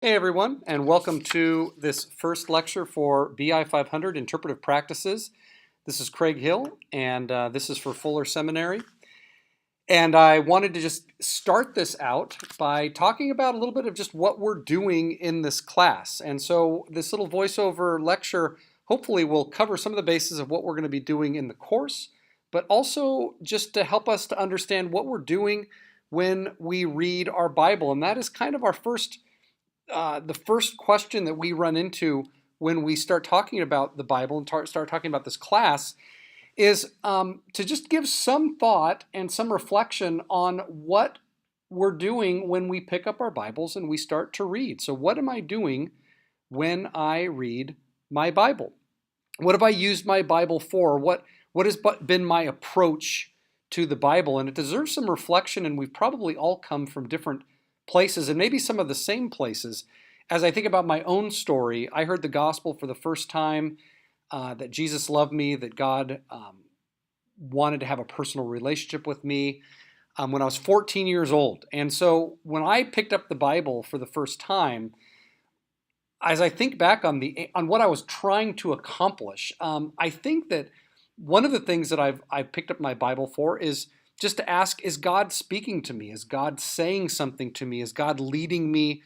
Hey everyone, and welcome to this first lecture for BI 500 Interpretive Practices. This is Craig Hill, and this is for Fuller Seminary. And I wanted to just start this out by talking about a little bit of just what we're doing in this class. And so this little voiceover lecture hopefully will cover some of the bases of what we're going to be doing in the course, but also just to help us to understand what we're doing when we read our Bible. And that is kind of our the first question that we run into when we start talking about the Bible and start talking about this class is to just give some thought and some reflection on what we're doing when we pick up our Bibles and we start to read. So what am I doing when I read my Bible? What have I used my Bible for? What has been my approach to the Bible? And it deserves some reflection, and we've probably all come from different places and maybe some of the same places. As I think about my own story, I heard the gospel for the first time, that Jesus loved me, that God wanted to have a personal relationship with me when I was 14 years old. And so when I picked up the Bible for the first time, as I think back on what I was trying to accomplish, I think that one of the things that I've picked up my Bible for is just to ask, is God speaking to me? Is God saying something to me? Is God leading me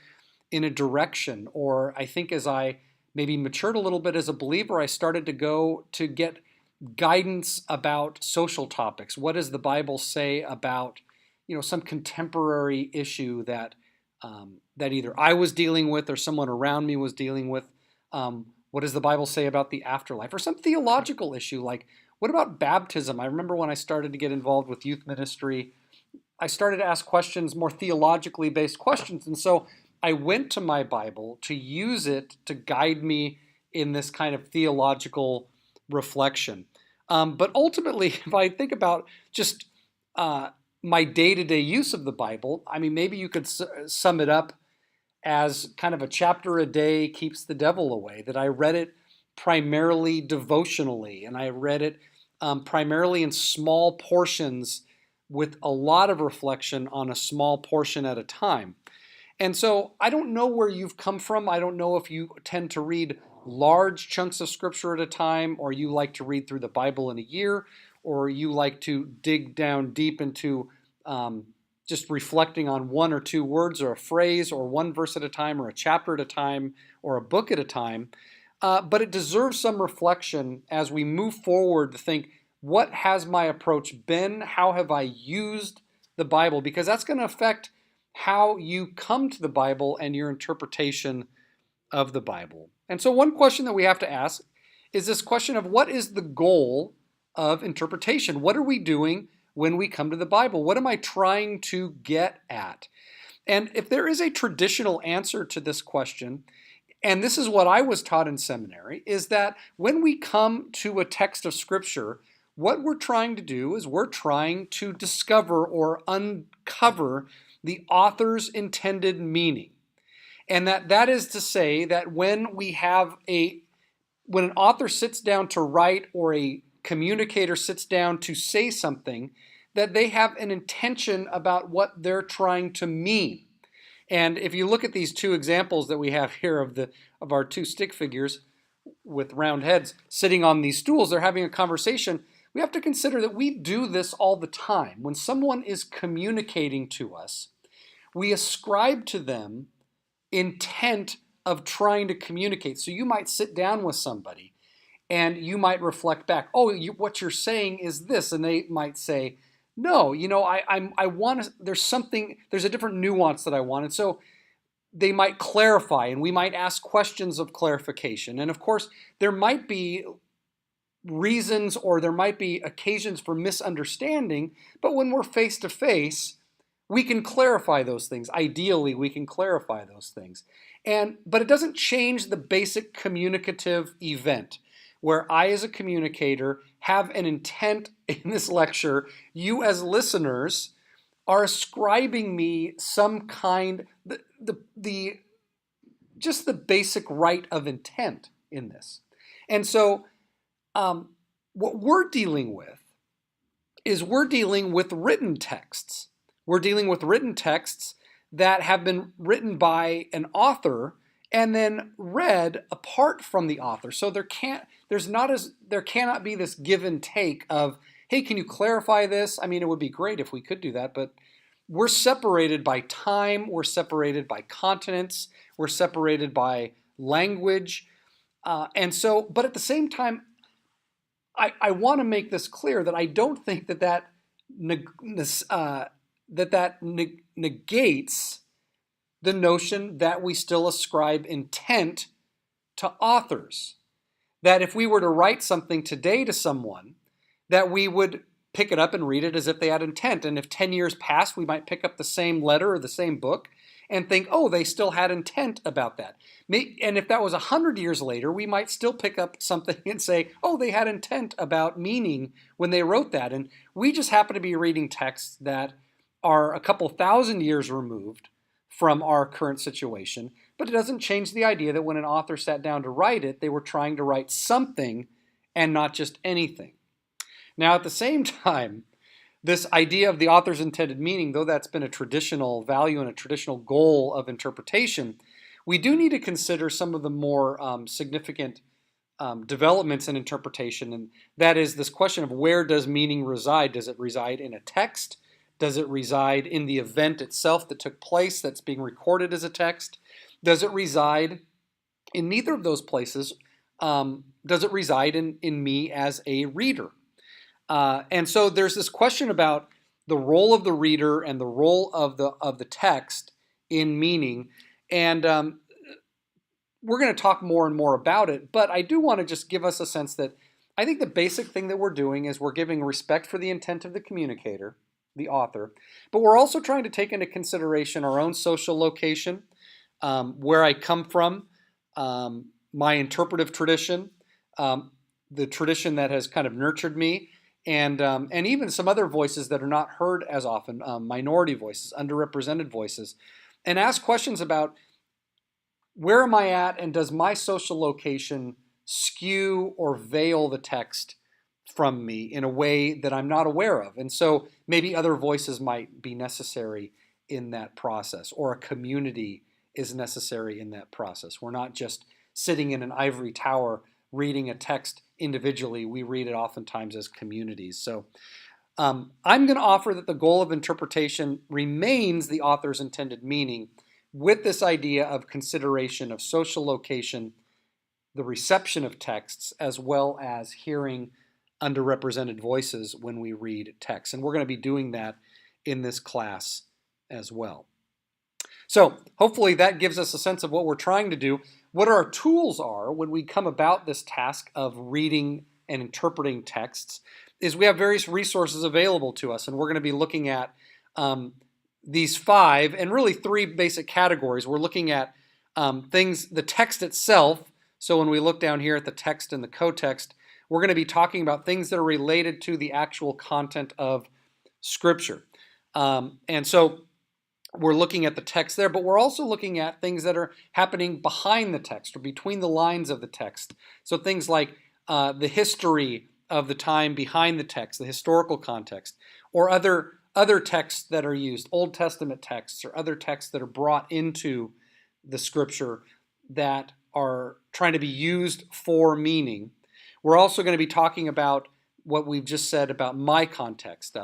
in a direction? Or I think as I maybe matured a little bit as a believer, I started to go to get guidance about social topics. What does the Bible say about, some contemporary issue that that either I was dealing with or someone around me was dealing with? What does the Bible say about the afterlife? Or some theological issue like, what about baptism? I remember when I started to get involved with youth ministry, I started to ask questions, more theologically based questions. And so I went to my Bible to use it to guide me in this kind of theological reflection. But ultimately, if I think about just my day-to-day use of the Bible, I mean, maybe you could sum it up as kind of a chapter a day keeps the devil away, that I read it primarily devotionally, and I read it primarily in small portions with a lot of reflection on a small portion at a time. And so I don't know where you've come from. I don't know if you tend to read large chunks of scripture at a time, or you like to read through the Bible in a year, or you like to dig down deep into just reflecting on one or two words or a phrase or one verse at a time or a chapter at a time or a book at a time. But it deserves some reflection as we move forward to think, what has my approach been? How have I used the Bible? Because that's going to affect how you come to the Bible and your interpretation of the Bible. And so one question that we have to ask is this question of, what is the goal of interpretation? What are we doing when we come to the Bible? What am I trying to get at? And if there is a traditional answer to this question, and this is what I was taught in seminary, is that when we come to a text of Scripture, what we're trying to do is we're trying to discover or uncover the author's intended meaning. And that is to say that when an author sits down to write, or a communicator sits down to say something, that they have an intention about what they're trying to mean. And if you look at these two examples that we have here of our two stick figures with round heads sitting on these stools, they're having a conversation. We have to consider that we do this all the time. When someone is communicating to us, we ascribe to them intent of trying to communicate. So you might sit down with somebody and you might reflect back, what you're saying is this, and they might say, no, I want to, there's a different nuance that I want. And so they might clarify, and we might ask questions of clarification. And of course, there might be reasons or there might be occasions for misunderstanding, but when we're face to face, we can clarify those things. Ideally, we can clarify those things. But it doesn't change the basic communicative event, where I, as a communicator, have an intent in this lecture. You, as listeners, are ascribing me some kind, just the basic right of intent in this. And so what we're dealing with is we're dealing with written texts. We're dealing with written texts that have been written by an author and then read apart from the author. So there cannot be this give and take of, hey, can you clarify this? I mean, it would be great if we could do that, but we're separated by time, we're separated by continents, we're separated by language. But at the same time, I want to make this clear that I don't think that negates the notion that we still ascribe intent to authors. That if we were to write something today to someone, that we would pick it up and read it as if they had intent. And if 10 years passed, we might pick up the same letter or the same book and think, oh, they still had intent about that. And if that was 100 years later, we might still pick up something and say, oh, they had intent about meaning when they wrote that. And we just happen to be reading texts that are a couple thousand years removed from our current situation, but it doesn't change the idea that when an author sat down to write it, they were trying to write something and not just anything. Now, at the same time, this idea of the author's intended meaning, though that's been a traditional value and a traditional goal of interpretation, we do need to consider some of the more significant developments in interpretation, and that is this question of where does meaning reside? Does it reside in a text? Does it reside in the event itself that took place that's being recorded as a text? Does it reside in neither of those places? Does it reside in me as a reader? And so there's this question about the role of the reader and the role of the text in meaning. And we're going to talk more and more about it, but I do want to just give us a sense that I think the basic thing that we're doing is we're giving respect for the intent of the communicator, the author, but we're also trying to take into consideration our own social location, where I come from, my interpretive tradition, the tradition that has kind of nurtured me, and even some other voices that are not heard as often, minority voices, underrepresented voices, and ask questions about where am I at, and does my social location skew or veil the text from me in a way that I'm not aware of? And so maybe other voices might be necessary in that process, or a community is necessary in that process. We're not just sitting in an ivory tower reading a text individually. We read it oftentimes as communities. So I'm going to offer that the goal of interpretation remains the author's intended meaning, with this idea of consideration of social location, the reception of texts, as well as hearing underrepresented voices when we read text. And we're going to be doing that in this class as well. So hopefully that gives us a sense of what we're trying to do. What our tools are when we come about this task of reading and interpreting texts is we have various resources available to us, and we're going to be looking at these 5 and really 3 basic categories. We're looking at the text itself. So when we look down here at the text and the cotext, we're going to be talking about things that are related to the actual content of Scripture. And so we're looking at the text there, but we're also looking at things that are happening behind the text or between the lines of the text. So things like the history of the time behind the text, the historical context, or other texts that are used, Old Testament texts or other texts that are brought into the Scripture that are trying to be used for meaning. We're also going to be talking about what we've just said about my context,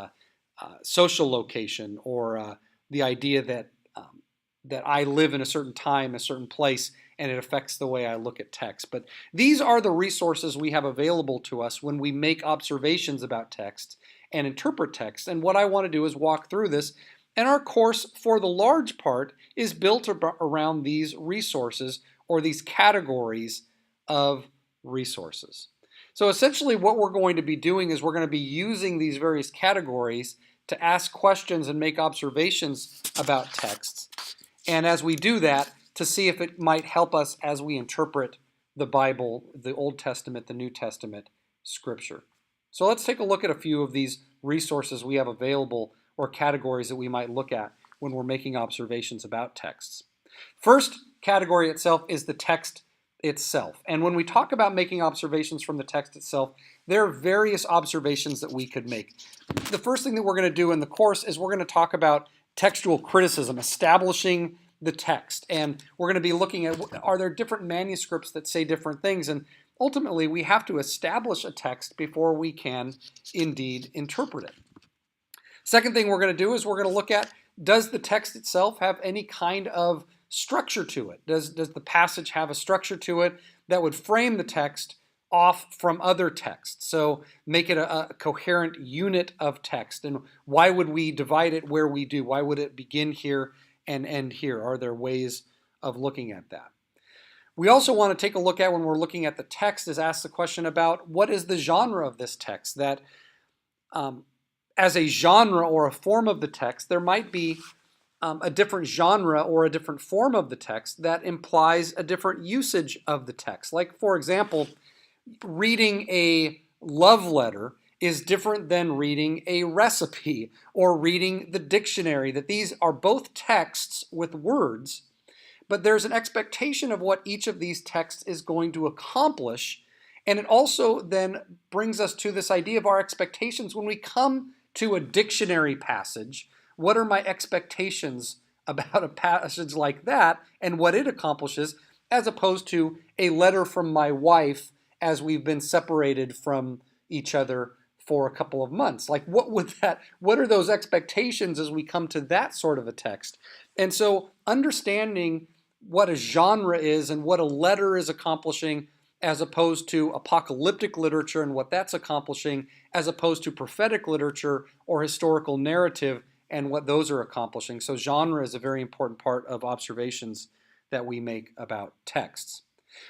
social location, or the idea that I live in a certain time, a certain place, and it affects the way I look at text. But these are the resources we have available to us when we make observations about text and interpret text. And what I want to do is walk through this. And our course, for the large part, is built around these resources or these categories of resources. So essentially what we're going to be doing is we're going to be using these various categories to ask questions and make observations about texts. And as we do that, to see if it might help us as we interpret the Bible, the Old Testament, the New Testament, Scripture. So let's take a look at a few of these resources we have available, or categories that we might look at when we're making observations about texts. First category itself is the text itself. And when we talk about making observations from the text itself, there are various observations that we could make. The first thing that we're going to do in the course is we're going to talk about textual criticism, establishing the text. And we're going to be looking at, are there different manuscripts that say different things? And ultimately, we have to establish a text before we can indeed interpret it. Second thing we're going to do is we're going to look at, does the text itself have any kind of structure to it? Does the passage have a structure to it that would frame the text off from other texts? So make it a coherent unit of text. And why would we divide it where we do? Why would it begin here and end here? Are there ways of looking at that? We also want to take a look at, when we're looking at the text, is ask the question about what is the genre of this text? That as a genre or a form of the text, there might be a different genre or a different form of the text that implies a different usage of the text. Like, for example, reading a love letter is different than reading a recipe or reading the dictionary, that these are both texts with words, but there's an expectation of what each of these texts is going to accomplish. And it also then brings us to this idea of our expectations when we come to a dictionary passage. What are my expectations about a passage like that and what it accomplishes, as opposed to a letter from my wife as we've been separated from each other for a couple of months? Like, what are those expectations as we come to that sort of a text? And so understanding what a genre is and what a letter is accomplishing, as opposed to apocalyptic literature and what that's accomplishing, as opposed to prophetic literature or historical narrative and what those are accomplishing. So genre is a very important part of observations that we make about texts.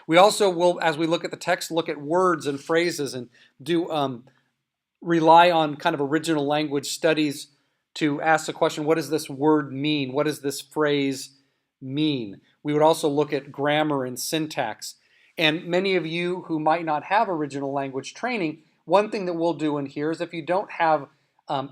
We also will, as we look at the text, look at words and phrases and do rely on kind of original language studies to ask the question, what does this word mean? What does this phrase mean? We would also look at grammar and syntax. And many of you who might not have original language training, one thing that we'll do in here is, if you don't have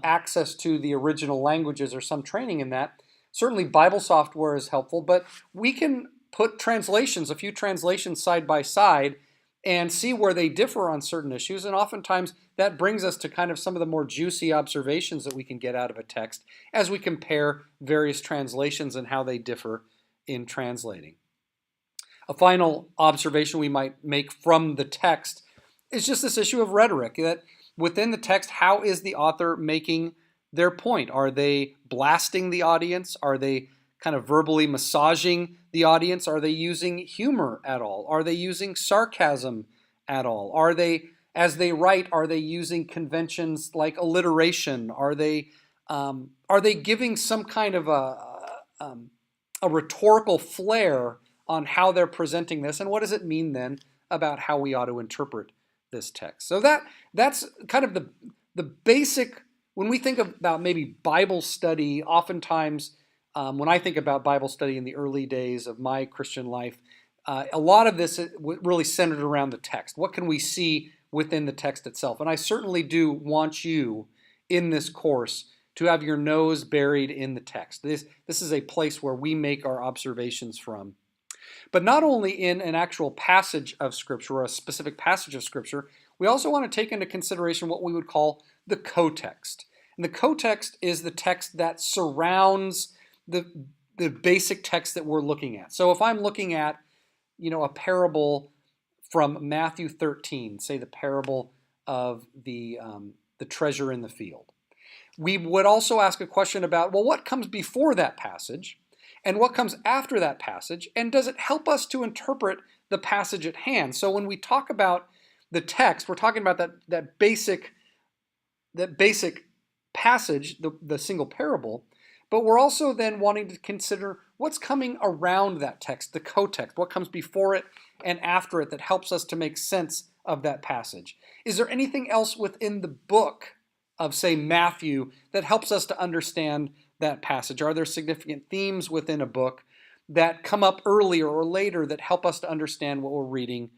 access to the original languages or some training in that, certainly Bible software is helpful, but we can put translations, a few translations side by side, and see where they differ on certain issues. And oftentimes that brings us to kind of some of the more juicy observations that we can get out of a text as we compare various translations and how they differ in translating. A final observation we might make from the text is just this issue of rhetoric, that within the text, how is the author making their point? Are they blasting the audience? Are they kind of verbally massaging the audience? Are they using humor at all? Are they using sarcasm at all? Are they, as they write, are they using conventions like alliteration? Are they giving some kind of a rhetorical flair on how they're presenting this? And what does it mean then about how we ought to interpret this text? So that's kind of the basic, when we think about maybe Bible study, oftentimes when I think about Bible study in the early days of my Christian life, a lot of this really centered around the text. What can we see within the text itself? And I certainly do want you in this course to have your nose buried in the text. This is a place where we make our observations from. But not only in an actual passage of Scripture or a specific passage of Scripture, we also want to take into consideration what we would call the context. And the context is the text that surrounds the basic text that we're looking at. So if I'm looking at, a parable from Matthew 13, say the parable of the treasure in the field, we would also ask a question about, well, what comes before that passage? And what comes after that passage? And does it help us to interpret the passage at hand? So when we talk about the text, we're talking about that basic passage, the single parable, but we're also then wanting to consider what's coming around that text, the context, what comes before it and after it that helps us to make sense of that passage. Is there anything else within the book of, say, Matthew that helps us to understand that passage? Are there significant themes within a book that come up earlier or later that help us to understand what we're reading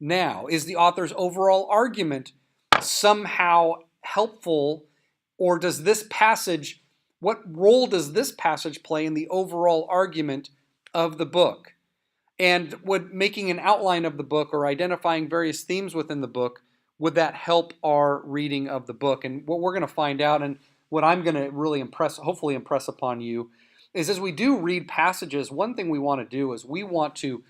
now? Is the author's overall argument somehow helpful, or does this passage, what role does this passage play in the overall argument of the book? And would making an outline of the book or identifying various themes within the book, would that help our reading of the book? And what we're going to find out, and what I'm going to really hopefully impress upon you, is as we do read passages, one thing we want to do is we want to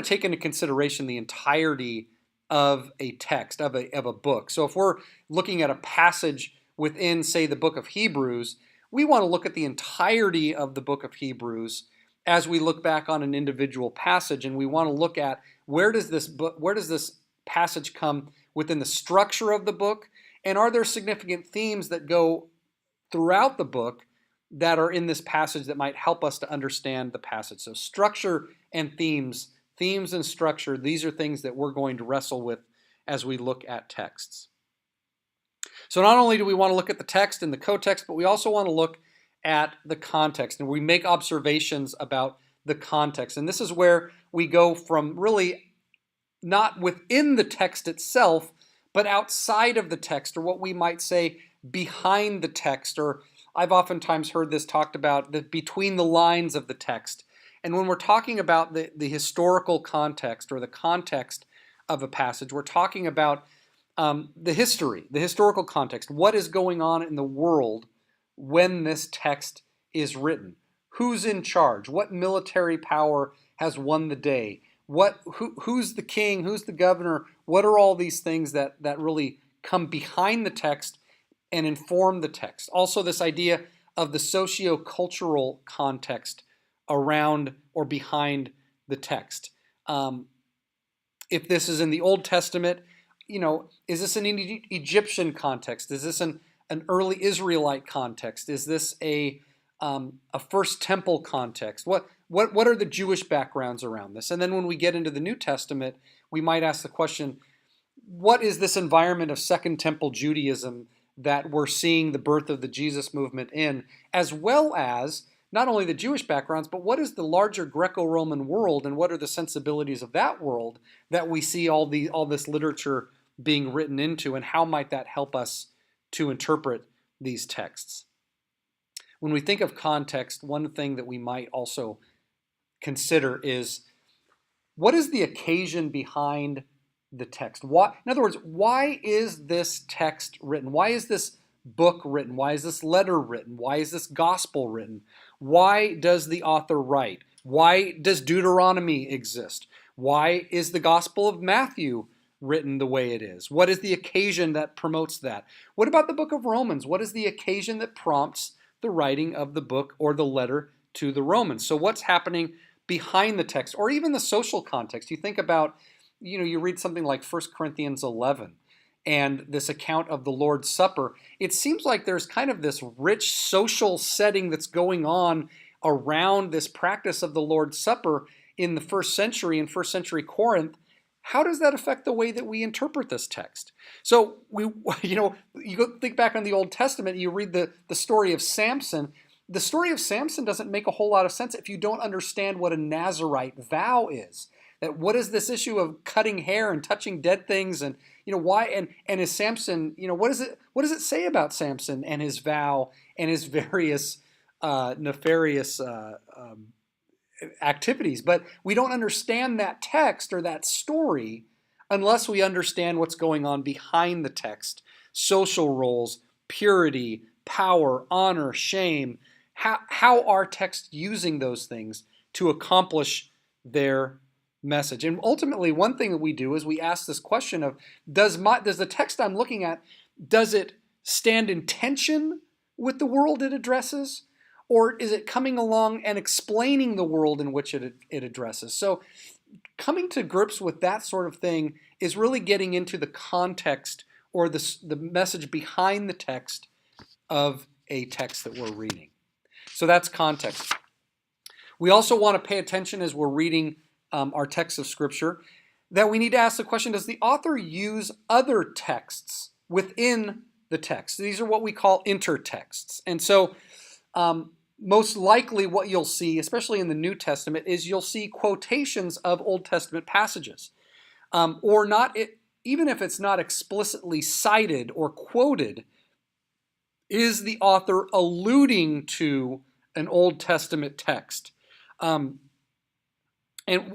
take into consideration the entirety of a text, of a book. So if we're looking at a passage within, say, the book of Hebrews, we want to look at the entirety of the book of Hebrews as we look back on an individual passage, and we want to look at where does this passage come within the structure of the book, and are there significant themes that go throughout the book that are in this passage that might help us to understand the passage. So structure and themes and structure, these are things that we're going to wrestle with as we look at texts. So not only do we want to look at the text and the co-text, but we also want to look at the context, and we make observations about the context. And this is where we go from really not within the text itself, but outside of the text, or what we might say behind the text, or I've oftentimes heard this talked about between the lines of the text. And when we're talking about the historical context or the context of a passage, we're talking about the historical context. What is going on in the world when this text is written? Who's in charge? What military power has won the day? Who's the king? Who's the governor? What are all these things that really come behind the text and inform the text? Also, this idea of the socio-cultural context around or behind the text. If this is in the Old Testament, is this an Egyptian context? Is this an early Israelite context? Is this a First Temple context? What are the Jewish backgrounds around this? And then when we get into the New Testament, we might ask the question, what is this environment of Second Temple Judaism that we're seeing the birth of the Jesus movement in, as well as not only the Jewish backgrounds, but what is the larger Greco-Roman world, and what are the sensibilities of that world that we see all this literature being written into, and how might that help us to interpret these texts? When we think of context, one thing that we might also consider is, what is the occasion behind the text? In other words, why is this text written? Why is this book written? Why is this letter written? Why is this gospel written? Why does the author write? Why does Deuteronomy exist? Why is the Gospel of Matthew written the way it is? What is the occasion that promotes that? What about the book of Romans? What is the occasion that prompts the writing of the book or the letter to the Romans? So what's happening behind the text, or even the social context? You think about, you read something like 1 Corinthians 11 and this account of the Lord's Supper. It seems like there's kind of this rich social setting that's going on around this practice of the Lord's Supper in the first century, in first century Corinth. How does that affect the way that we interpret this text? So you go think back on the Old Testament, you read the story of Samson. The story of Samson doesn't make a whole lot of sense if you don't understand what a Nazirite vow is. That what is this issue of cutting hair and touching dead things, and why, and is Samson, what does it say about Samson and his vow and his various nefarious activities? But we don't understand that text or that story unless we understand what's going on behind the text. Social roles, purity, power, honor, shame. How are texts using those things to accomplish their message? And ultimately, one thing that we do is we ask this question of, does the text I'm looking at, does it stand in tension with the world it addresses? Or is it coming along and explaining the world in which it addresses? So coming to grips with that sort of thing is really getting into the context or the message behind the text of a text that we're reading. So that's context. We also want to pay attention as we're reading our text of Scripture, that we need to ask the question, does the author use other texts within the text? These are what we call intertexts. And so most likely what you'll see, especially in the New Testament, is you'll see quotations of Old Testament passages. Or not, even if it's not explicitly cited or quoted, is the author alluding to an Old Testament text? And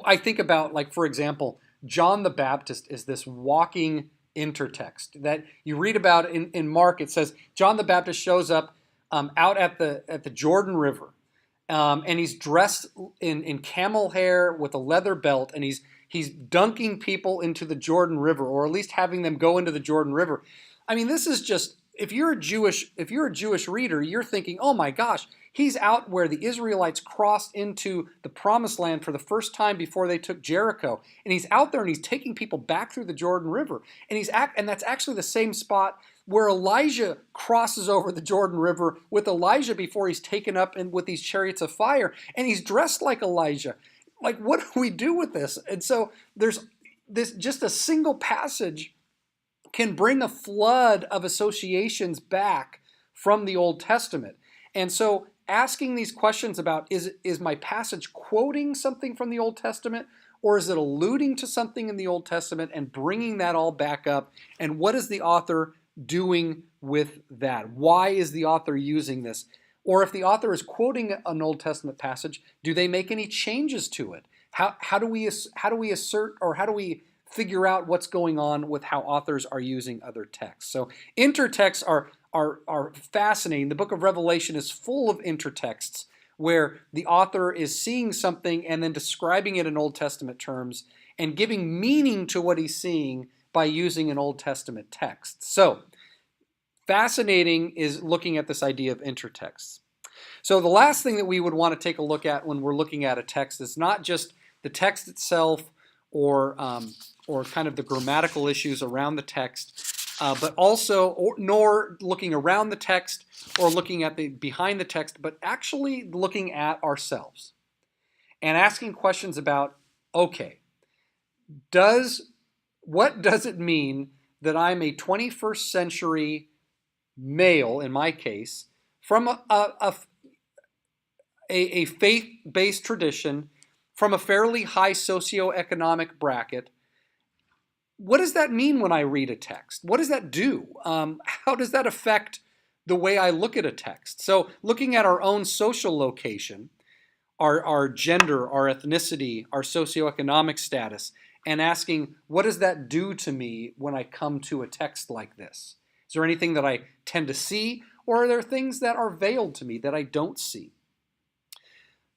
I think about, like, for example, John the Baptist is this walking intertext. That you read about in Mark, it says John the Baptist shows up out at the Jordan River, and he's dressed in camel hair with a leather belt, and he's dunking people into the Jordan River, or at least having them go into the Jordan River. I mean, this is just, if you're a Jewish reader, you're thinking, oh my gosh, he's out where the Israelites crossed into the Promised Land for the first time before they took Jericho, and he's out there and he's taking people back through the Jordan River, and that's actually the same spot where Elijah crosses over the Jordan River with Elijah before he's taken up with these chariots of fire, and he's dressed like Elijah. Like, what do we do with this? And so there's this, just a single passage can bring a flood of associations back from the Old Testament. And so asking these questions about, is my passage quoting something from the Old Testament, or is it alluding to something in the Old Testament, and bringing that all back up? And what is the author doing with that? Why is the author using this? Or if the author is quoting an Old Testament passage, do they make any changes to it? How do we assert, or how do we figure out what's going on with how authors are using other texts? So intertexts are fascinating. The book of Revelation is full of intertexts where the author is seeing something and then describing it in Old Testament terms and giving meaning to what he's seeing by using an Old Testament text. So fascinating is looking at this idea of intertexts. So the last thing that we would want to take a look at when we're looking at a text is not just the text itself or kind of the grammatical issues around the text, but also, nor looking around the text or looking at the behind the text, but actually looking at ourselves and asking questions about, okay, what does it mean that I'm a 21st century male, in my case, from a faith-based tradition, from a fairly high socioeconomic bracket? What does that mean when I read a text? What does that do? How does that affect the way I look at a text? So looking at our own social location, our gender, our ethnicity, our socioeconomic status, and asking, what does that do to me when I come to a text like this? Is there anything that I tend to see, or are there things that are veiled to me that I don't see?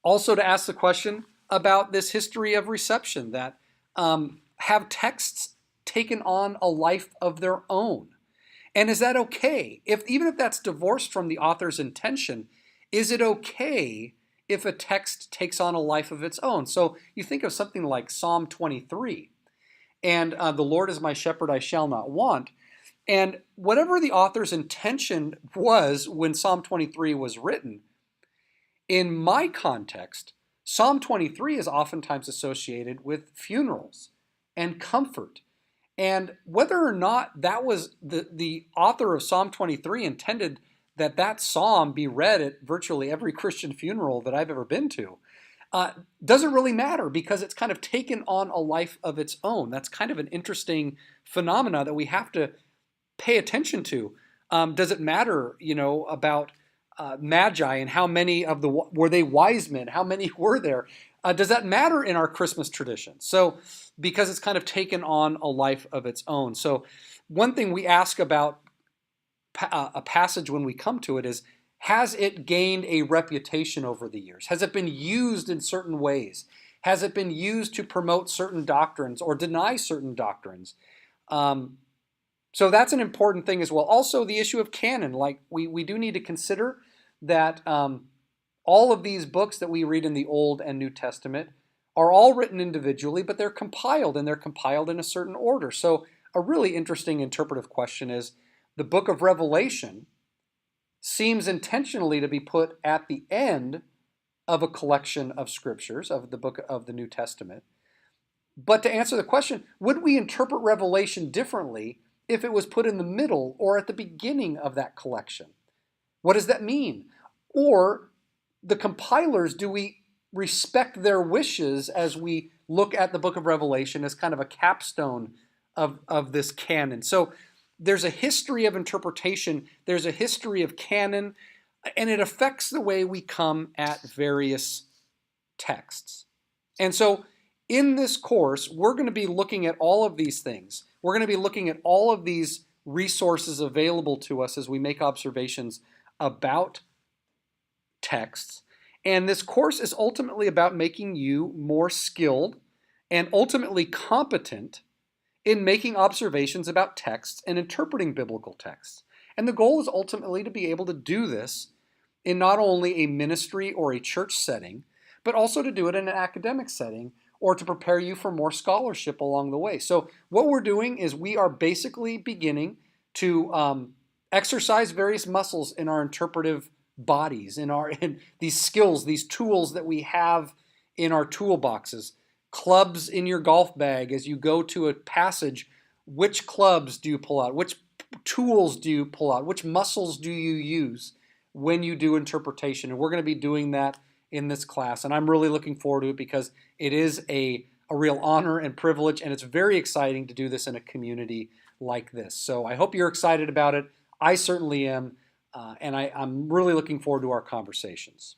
Also to ask the question about this history of reception, that have texts taken on a life of their own? And is that okay? Even if that's divorced from the author's intention, is it okay if a text takes on a life of its own? So you think of something like Psalm 23, and the Lord is my shepherd, I shall not want. And whatever the author's intention was when Psalm 23 was written, in my context, Psalm 23 is oftentimes associated with funerals and comfort. And whether or not that was the author of Psalm 23 intended that psalm be read at virtually every Christian funeral that I've ever been to, doesn't really matter, because it's kind of taken on a life of its own. That's kind of an interesting phenomena that we have to pay attention to. Does it matter, about magi and how many were they wise men? How many were there? Does that matter in our Christmas tradition? So, because it's kind of taken on a life of its own. So one thing we ask about a passage when we come to it is, has it gained a reputation over the years? Has it been used in certain ways? Has it been used to promote certain doctrines or deny certain doctrines? So that's an important thing as well. Also, the issue of canon. Like we do need to consider that all of these books that we read in the Old and New Testament are all written individually, but they're compiled, and they're compiled in a certain order. So a really interesting interpretive question is, the book of Revelation seems intentionally to be put at the end of a collection of scriptures, of the book of the New Testament. But to answer the question, would we interpret Revelation differently if it was put in the middle or at the beginning of that collection? What does that mean? Or the compilers, do we respect their wishes as we look at the book of Revelation as kind of a capstone of this canon? So there's a history of interpretation, there's a history of canon, and it affects the way we come at various texts. And so in this course, we're going to be looking at all of these things. we're going to be looking at all of these resources available to us as we make observations about texts. And this course is ultimately about making you more skilled and ultimately competent in making observations about texts and interpreting biblical texts. And the goal is ultimately to be able to do this in not only a ministry or a church setting, but also to do it in an academic setting or to prepare you for more scholarship along the way. So what we're doing is we are basically beginning to exercise various muscles in our interpretive bodies, in these skills, these tools that we have in our toolboxes. Clubs in your golf bag as you go to a passage. Which clubs do you pull out? Which tools do you pull out? Which muscles do you use when you do interpretation? And we're going to be doing that in this class. And I'm really looking forward to it because it is a real honor and privilege, and it's very exciting to do this in a community like this. So I hope you're excited about it. I certainly am, and I'm really looking forward to our conversations.